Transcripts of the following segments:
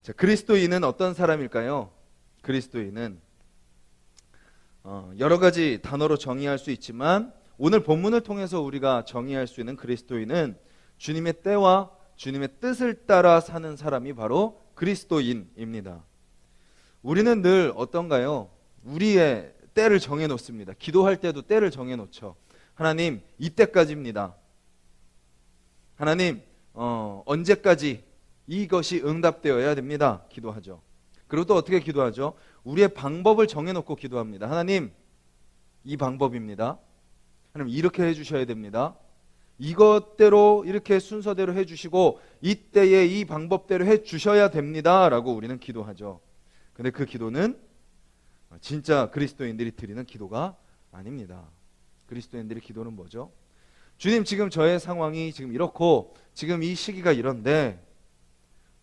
자, 그리스도인은 어떤 사람일까요? 그리스도인은 여러 가지 단어로 정의할 수 있지만 오늘 본문을 통해서 우리가 정의할 수 있는 그리스도인은 주님의 때와 주님의 뜻을 따라 사는 사람이 바로 그리스도인입니다. 우리는 늘 어떤가요? 우리의 때를 정해놓습니다. 기도할 때도 때를 정해놓죠. 하나님, 이때까지입니다. 하나님, 언제까지 이것이 응답되어야 됩니다. 기도하죠. 그리고 또 어떻게 기도하죠? 우리의 방법을 정해놓고 기도합니다. 하나님, 이 방법입니다. 하나님, 이렇게 해주셔야 됩니다. 이것대로 이렇게 순서대로 해주시고 이때에 이 방법대로 해주셔야 됩니다 라고 우리는 기도하죠. 근데 그 기도는 진짜 그리스도인들이 드리는 기도가 아닙니다. 그리스도인들의 기도는 뭐죠? 주님, 지금 저의 상황이 지금 이렇고 지금 이 시기가 이런데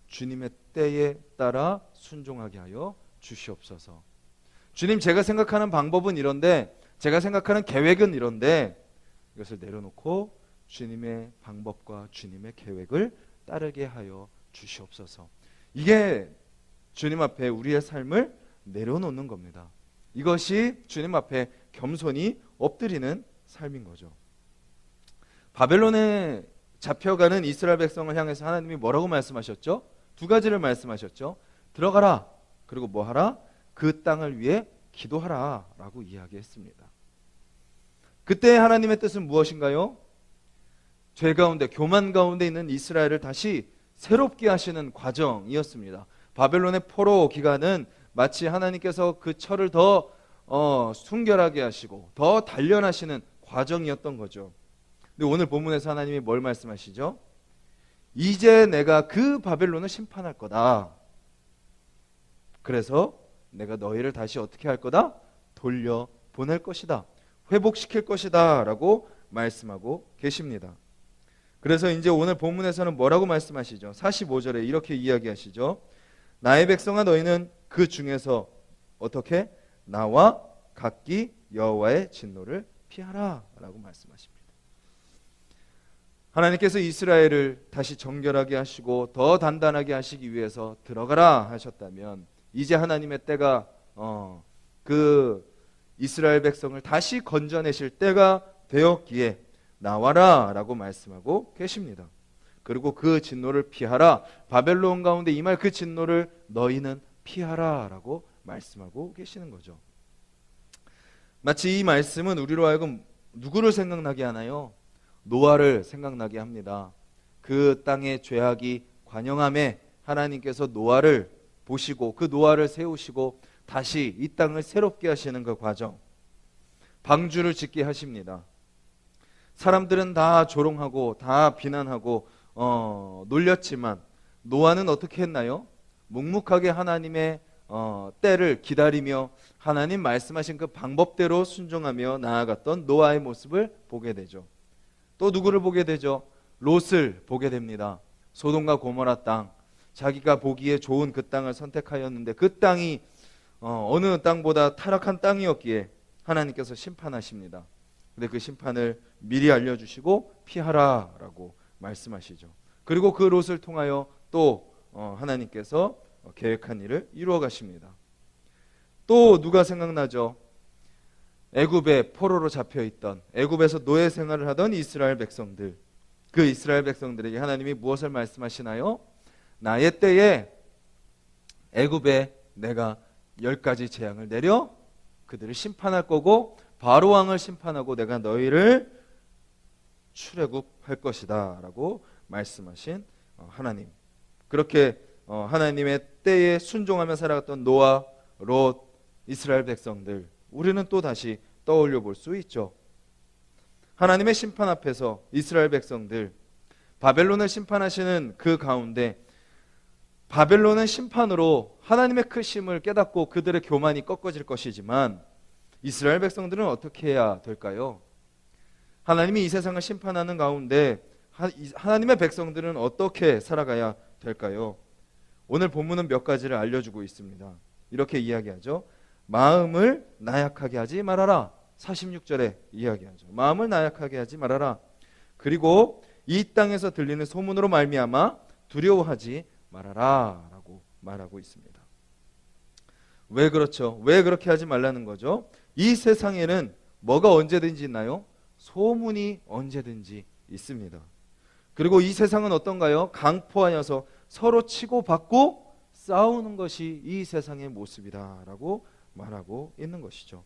주님의 때에 따라 순종하게 하여 주시옵소서. 주님, 제가 생각하는 방법은 이런데, 제가 생각하는 계획은 이런데, 이것을 내려놓고 주님의 방법과 주님의 계획을 따르게 하여 주시옵소서. 이게 주님 앞에 우리의 삶을 내려놓는 겁니다. 이것이 주님 앞에 겸손히 엎드리는 삶인 거죠. 바벨론에 잡혀가는 이스라엘 백성을 향해서 하나님이 뭐라고 말씀하셨죠? 두 가지를 말씀하셨죠. 들어가라. 그리고 뭐 하라? 그 땅을 위해 기도하라 라고 이야기했습니다. 그때 하나님의 뜻은 무엇인가요? 죄 가운데, 교만 가운데 있는 이스라엘을 다시 새롭게 하시는 과정이었습니다. 바벨론의 포로 기간은 마치 하나님께서 그 철을 더 순결하게 하시고 더 단련하시는 과정이었던 거죠. 근데 오늘 본문에서 하나님이 뭘 말씀하시죠? 이제 내가 그 바벨론을 심판할 거다. 그래서 내가 너희를 다시 어떻게 할 거다? 돌려보낼 것이다. 회복시킬 것이다 라고 말씀하고 계십니다. 그래서 이제 오늘 본문에서는 뭐라고 말씀하시죠? 45절에 이렇게 이야기하시죠. 나의 백성아, 너희는 그 중에서 어떻게? 나와 각기 여호와의 진노를 피하라 라고 말씀하십니다. 하나님께서 이스라엘을 다시 정결하게 하시고 더 단단하게 하시기 위해서 들어가라 하셨다면 이제 하나님의 때가 그 이스라엘 백성을 다시 건져내실 때가 되었기에 나와라 라고 말씀하고 계십니다. 그리고 그 진노를 피하라, 바벨론 가운데 임할 그 진노를 너희는 피하라 라고 말씀하고 계시는 거죠. 마치 이 말씀은 우리로 하여금 누구를 생각나게 하나요? 노아를 생각나게 합니다. 그 땅의 죄악이 관영함에 하나님께서 노아를 보시고 그 노아를 세우시고 다시 이 땅을 새롭게 하시는 그 과정, 방주를 짓게 하십니다. 사람들은 다 조롱하고 다 비난하고 놀렸지만 노아는 어떻게 했나요? 묵묵하게 하나님의 때를 기다리며 하나님 말씀하신 그 방법대로 순종하며 나아갔던 노아의 모습을 보게 되죠. 또 누구를 보게 되죠? 롯을 보게 됩니다. 소돔과 고모라 땅, 자기가 보기에 좋은 그 땅을 선택하였는데 그 땅이 어느 땅보다 타락한 땅이었기에 하나님께서 심판하십니다. 근데 그 심판을 미리 알려주시고 피하라 라고 말씀하시죠. 그리고 그 롯을 통하여 또 하나님께서 계획한 일을 이루어 가십니다. 또 누가 생각나죠? 애굽에 포로로 잡혀있던, 애굽에서 노예 생활을 하던 이스라엘 백성들, 그 이스라엘 백성들에게 하나님이 무엇을 말씀하시나요? 나의 때에 애굽에 내가 10가지 재앙을 내려 그들을 심판할 거고 바로 왕을 심판하고 내가 너희를 출애굽할 것이다 라고 말씀하신 하나님. 그렇게 하나님의 때에 순종하며 살아갔던 노아, 롯, 이스라엘 백성들, 우리는 또 다시 떠올려 볼 수 있죠. 하나님의 심판 앞에서 이스라엘 백성들, 바벨론을 심판하시는 그 가운데 바벨론은 심판으로 하나님의 크심을 깨닫고 그들의 교만이 꺾어질 것이지만 이스라엘 백성들은 어떻게 해야 될까요? 하나님이 이 세상을 심판하는 가운데 하나님의 백성들은 어떻게 살아가야 될까요? 오늘 본문은 몇 가지를 알려주고 있습니다. 이렇게 이야기하죠. 마음을 나약하게 하지 말아라. 46절에 이야기하죠. 마음을 나약하게 하지 말아라. 그리고 이 땅에서 들리는 소문으로 말미암아 두려워하지 말아라 라고 말하고 있습니다. 왜 그렇죠? 왜 그렇게 하지 말라는 거죠? 이 세상에는 뭐가 언제든지 있나요? 소문이 언제든지 있습니다. 그리고 이 세상은 어떤가요? 강포하여서 서로 치고받고 싸우는 것이 이 세상의 모습이다라고 말하고 있는 것이죠.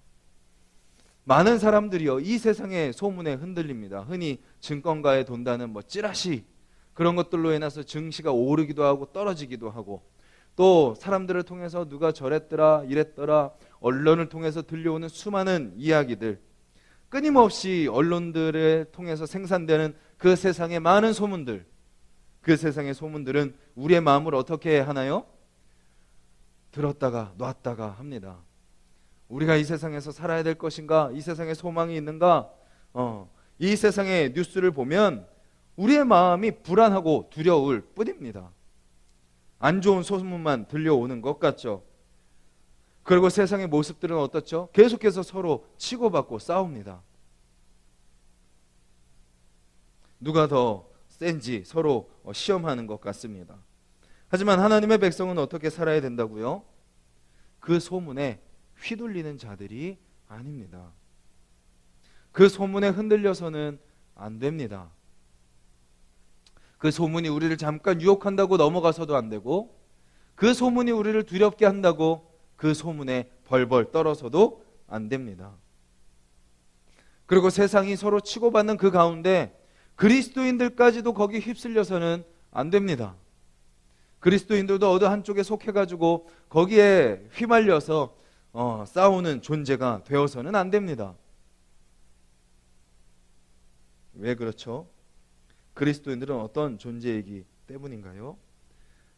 많은 사람들이요, 이 세상의 소문에 흔들립니다. 흔히 증권가에 돈다는 찌라시, 그런 것들로 인해서 증시가 오르기도 하고 떨어지기도 하고, 또 사람들을 통해서 누가 저랬더라 이랬더라, 언론을 통해서 들려오는 수많은 이야기들, 끊임없이 언론들을 통해서 생산되는 그 세상의 많은 소문들, 그 세상의 소문들은 우리의 마음을 어떻게 하나요? 들었다가 놨다가 합니다. 우리가 이 세상에서 살아야 될 것인가? 이 세상에 소망이 있는가? 이 세상의 뉴스를 보면 우리의 마음이 불안하고 두려울 뿐입니다. 안 좋은 소문만 들려오는 것 같죠. 그리고 세상의 모습들은 어떻죠? 계속해서 서로 치고받고 싸웁니다. 누가 더 센지 서로 시험하는 것 같습니다. 하지만 하나님의 백성은 어떻게 살아야 된다고요? 그 소문에 휘둘리는 자들이 아닙니다. 그 소문에 흔들려서는 안 됩니다. 그 소문이 우리를 잠깐 유혹한다고 넘어가서도 안 되고, 그 소문이 우리를 두렵게 한다고 그 소문에 벌벌 떨어서도 안 됩니다. 그리고 세상이 서로 치고받는 그 가운데 그리스도인들까지도 거기 휩쓸려서는 안 됩니다. 그리스도인들도 어느 한쪽에 속해가지고 거기에 휘말려서 싸우는 존재가 되어서는 안 됩니다. 왜 그렇죠? 그리스도인들은 어떤 존재이기 때문인가요?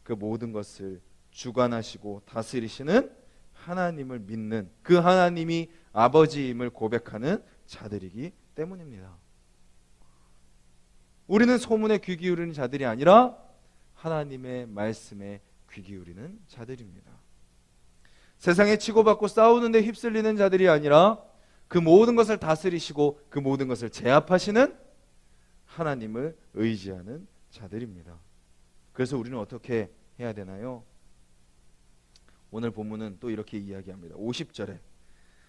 그 모든 것을 주관하시고 다스리시는 하나님을 믿는, 그 하나님이 아버지임을 고백하는 자들이기 때문입니다. 우리는 소문에 귀 기울이는 자들이 아니라 하나님의 말씀에 귀 기울이는 자들입니다. 세상에 치고받고 싸우는데 휩쓸리는 자들이 아니라 그 모든 것을 다스리시고 그 모든 것을 제압하시는 하나님을 의지하는 자들입니다. 그래서 우리는 어떻게 해야 되나요? 오늘 본문은 또 이렇게 이야기합니다. 50절에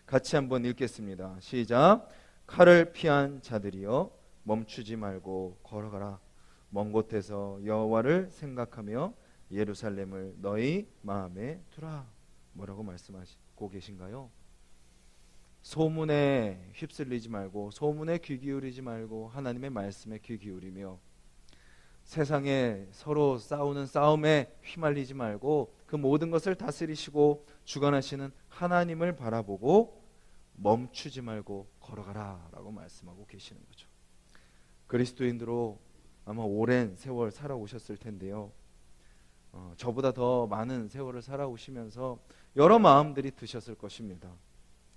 같이 한번 읽겠습니다. 시작. 칼을 피한 자들이여 멈추지 말고 걸어가라. 먼 곳에서 여호와를 생각하며 예루살렘을 너희 마음에 두라. 뭐라고 말씀하시고 계신가요? 소문에 휩쓸리지 말고, 소문에 귀 기울이지 말고 하나님의 말씀에 귀 기울이며, 세상에 서로 싸우는 싸움에 휘말리지 말고 그 모든 것을 다스리시고 주관하시는 하나님을 바라보고 멈추지 말고 걸어가라 라고 말씀하고 계시는 거죠. 그리스도인으로 아마 오랜 세월 살아오셨을 텐데요, 저보다 더 많은 세월을 살아오시면서 여러 마음들이 드셨을 것입니다.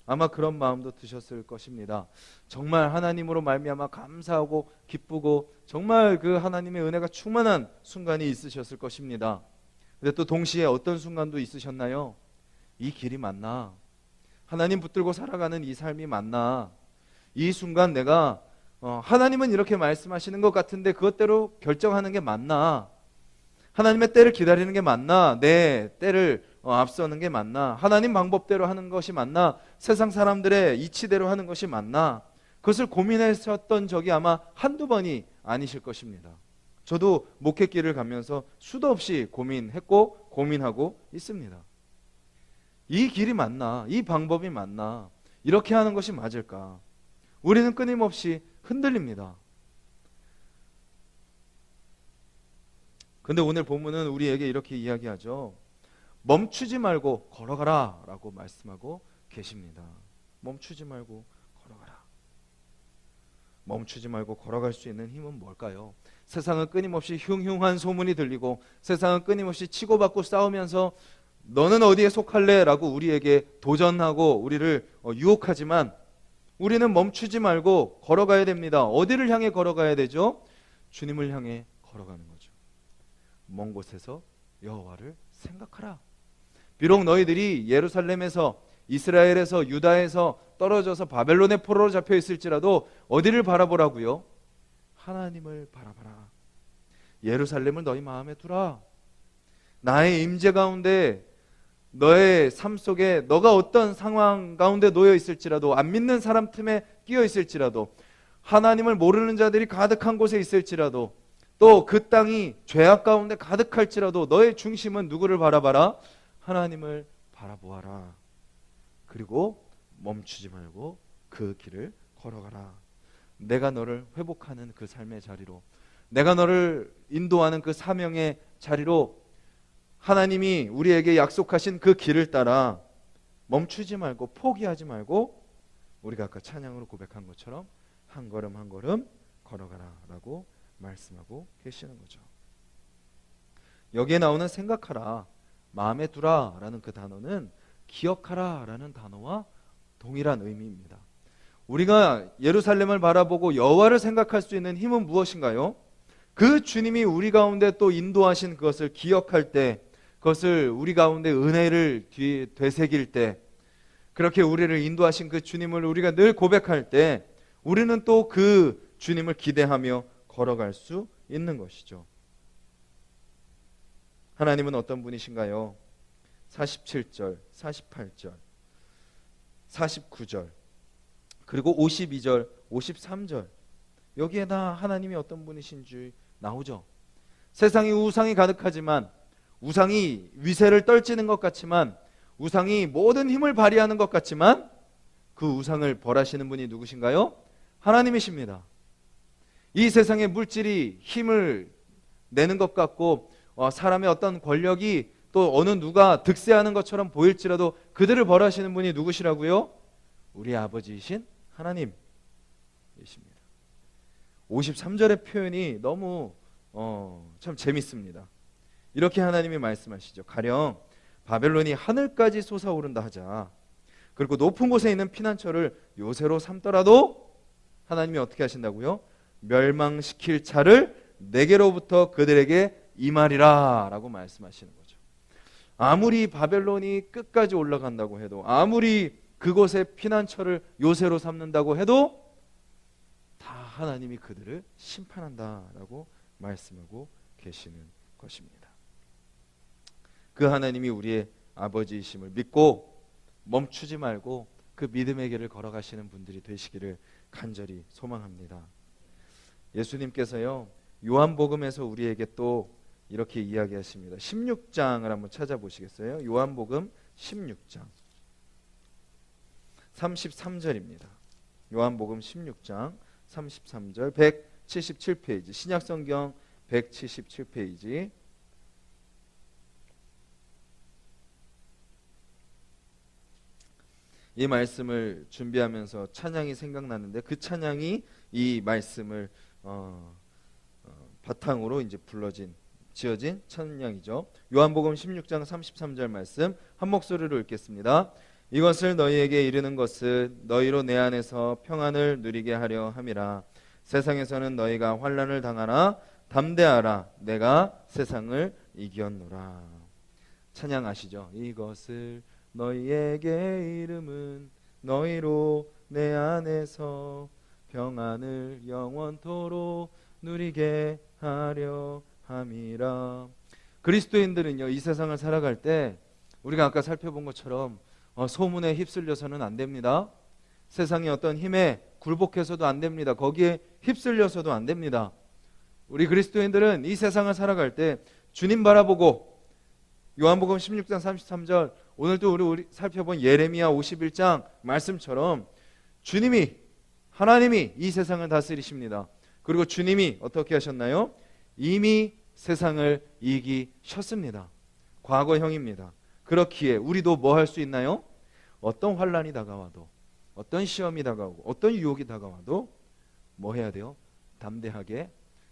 아마 그런 마음도 드셨을 것입니다. 정말 하나님으로 말미암아 감사하고 기쁘고 정말 그 하나님의 은혜가 충만한 순간이 있으셨을 것입니다. 근데 또 동시에 어떤 순간도 있으셨나요? 이 길이 맞나? 하나님 붙들고 살아가는 이 삶이 맞나? 이 순간 내가 하나님은 이렇게 말씀하시는 것 같은데 그것대로 결정하는 게 맞나? 하나님의 때를 기다리는 게 맞나? 내 때를 앞서는 게 맞나? 하나님 방법대로 하는 것이 맞나? 세상 사람들의 이치대로 하는 것이 맞나? 그것을 고민하셨던 적이 아마 한두 번이 아니실 것입니다. 저도 목회길을 가면서 수도 없이 고민했고 고민하고 있습니다. 이 길이 맞나? 이 방법이 맞나? 이렇게 하는 것이 맞을까? 우리는 끊임없이 흔들립니다. 근데 오늘 본문은 우리에게 이렇게 이야기하죠. 멈추지 말고 걸어가라 라고 말씀하고 계십니다. 멈추지 말고 걸어가라. 멈추지 말고 걸어갈 수 있는 힘은 뭘까요? 세상은 끊임없이 흉흉한 소문이 들리고, 세상은 끊임없이 치고받고 싸우면서 너는 어디에 속할래? 라고 우리에게 도전하고 우리를 유혹하지만 우리는 멈추지 말고 걸어가야 됩니다. 어디를 향해 걸어가야 되죠? 주님을 향해 걸어가는 거죠. 먼 곳에서 여호와를 생각하라. 비록 너희들이 예루살렘에서, 이스라엘에서, 유다에서 떨어져서 바벨론의 포로로 잡혀 있을지라도 어디를 바라보라고요? 하나님을 바라봐라. 예루살렘을 너희 마음에 두라. 나의 임재 가운데 너의 삶 속에 너가 어떤 상황 가운데 놓여 있을지라도, 안 믿는 사람 틈에 끼어 있을지라도, 하나님을 모르는 자들이 가득한 곳에 있을지라도, 또 그 땅이 죄악 가운데 가득할지라도 너의 중심은 누구를 바라봐라? 하나님을 바라보아라. 그리고 멈추지 말고 그 길을 걸어가라. 내가 너를 회복하는 그 삶의 자리로, 내가 너를 인도하는 그 사명의 자리로, 하나님이 우리에게 약속하신 그 길을 따라 멈추지 말고 포기하지 말고, 우리가 아까 찬양으로 고백한 것처럼 한 걸음 한 걸음 걸어가라 라고 말씀하고 계시는 거죠. 여기에 나오는 생각하라, 마음에 두라 라는 그 단어는 기억하라 라는 단어와 동일한 의미입니다. 우리가 예루살렘을 바라보고 여호와를 생각할 수 있는 힘은 무엇인가요? 그 주님이 우리 가운데 또 인도하신 그것을 기억할 때, 그것을 우리 가운데 은혜를 되새길 때, 그렇게 우리를 인도하신 그 주님을 우리가 늘 고백할 때, 우리는 또 그 주님을 기대하며 걸어갈 수 있는 것이죠. 하나님은 어떤 분이신가요? 47절, 48절, 49절, 그리고 52절, 53절, 여기에 다 하나님이 어떤 분이신지 나오죠. 세상이 우상이 가득하지만, 우상이 위세를 떨치는 것 같지만, 우상이 모든 힘을 발휘하는 것 같지만, 그 우상을 벌하시는 분이 누구신가요? 하나님이십니다. 이 세상의 물질이 힘을 내는 것 같고, 사람의 어떤 권력이 또 어느 누가 득세하는 것처럼 보일지라도 그들을 벌하시는 분이 누구시라고요? 우리 아버지이신 하나님이십니다. 53절의 표현이 너무 참 재밌습니다. 이렇게 하나님이 말씀하시죠. 가령 바벨론이 하늘까지 솟아오른다 하자. 그리고 높은 곳에 있는 피난처를 요새로 삼더라도 하나님이 어떻게 하신다고요? 멸망시킬 차를 내게로부터 그들에게 임하리라 라고 말씀하시는 거죠. 아무리 바벨론이 끝까지 올라간다고 해도, 아무리 그곳에 피난처를 요새로 삼는다고 해도 다 하나님이 그들을 심판한다라고 말씀하고 계시는 것입니다. 그 하나님이 우리의 아버지이심을 믿고 멈추지 말고 그 믿음의 길을 걸어가시는 분들이 되시기를 간절히 소망합니다. 예수님께서요, 요한복음에서 우리에게 또 이렇게 이야기하십니다. 16장을 한번 찾아보시겠어요? 요한복음 16장 33절입니다. 요한복음 16장 33절, 177페이지, 신약성경 177페이지. 이 말씀을 준비하면서 찬양이 생각났는데, 그 찬양이 이 말씀을 바탕으로 이제 지어진 찬양이죠. 요한복음 16장 33절 말씀 한 목소리로 읽겠습니다. 이것을 너희에게 이르는 것은 너희로 내 안에서 평안을 누리게 하려 함이라. 세상에서는 너희가 환난을 당하나 담대하라. 내가 세상을 이겼노라. 찬양 아시죠? 이것을 너희에게 이름은 너희로 내 안에서 평안을 영원토록 누리게 하려 함이라. 그리스도인들은요, 이 세상을 살아갈 때 우리가 아까 살펴본 것처럼 소문에 휩쓸려서는 안 됩니다. 세상의 어떤 힘에 굴복해서도 안 됩니다. 거기에 휩쓸려서도 안 됩니다. 우리 그리스도인들은 이 세상을 살아갈 때 주님 바라보고, 요한복음 16장 33절, 오늘도 우리 살펴본 예레미야 51장 말씀처럼 주님이, 하나님이 이 세상을 다스리십니다. 그리고 주님이 어떻게 하셨나요? 이미 세상을 이기셨습니다. 과거형입니다. 그렇기에 우리도 뭐 할 수 있나요? 어떤 환난이 다가와도, 어떤 시험이 다가오고, 어떤 유혹이 다가와도 뭐 해야 돼요? 담대하게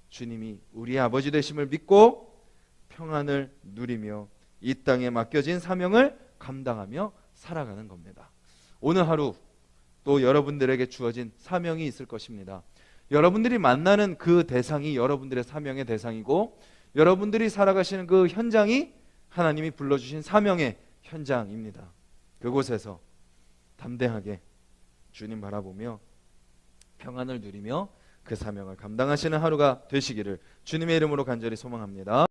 주님이 우리 아버지 되심을 믿고 평안을 누리며 이 땅에 맡겨진 사명을 감당하며 살아가는 겁니다. 오늘 하루 또 여러분들에게 주어진 사명이 있을 것입니다. 여러분들이 만나는 그 대상이 여러분들의 사명의 대상이고, 여러분들이 살아가시는 그 현장이 하나님이 불러주신 사명의 현장입니다. 그곳에서 담대하게 주님 바라보며 평안을 누리며 그 사명을 감당하시는 하루가 되시기를 주님의 이름으로 간절히 소망합니다.